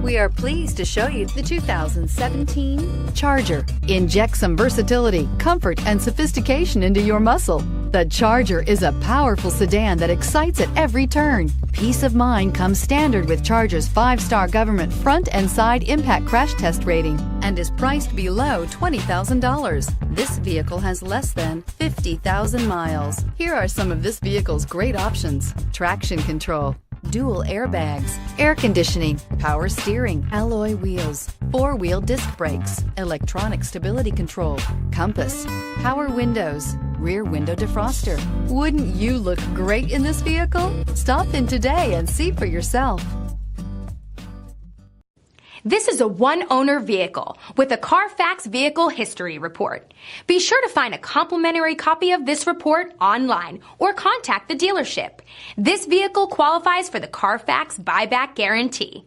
We are pleased to show you the 2017 Charger. Inject some versatility, comfort, and sophistication into your muscle. The Charger is a powerful sedan that excites at every turn. Peace of mind comes standard with Charger's 5-star government front and side impact crash test rating and is priced below $20,000. This vehicle has less than 50,000 miles. Here are some of this vehicle's great options: traction control, dual airbags, air conditioning, power steering, alloy wheels, 4-wheel disc brakes, electronic stability control, compass, power windows, rear window defroster. Wouldn't you look great in this vehicle? Stop in today and see for yourself. This is a one-owner vehicle with a CARFAX Vehicle History Report. Be sure to find a complimentary copy of this report online or contact the dealership. This vehicle qualifies for the CARFAX Buyback Guarantee.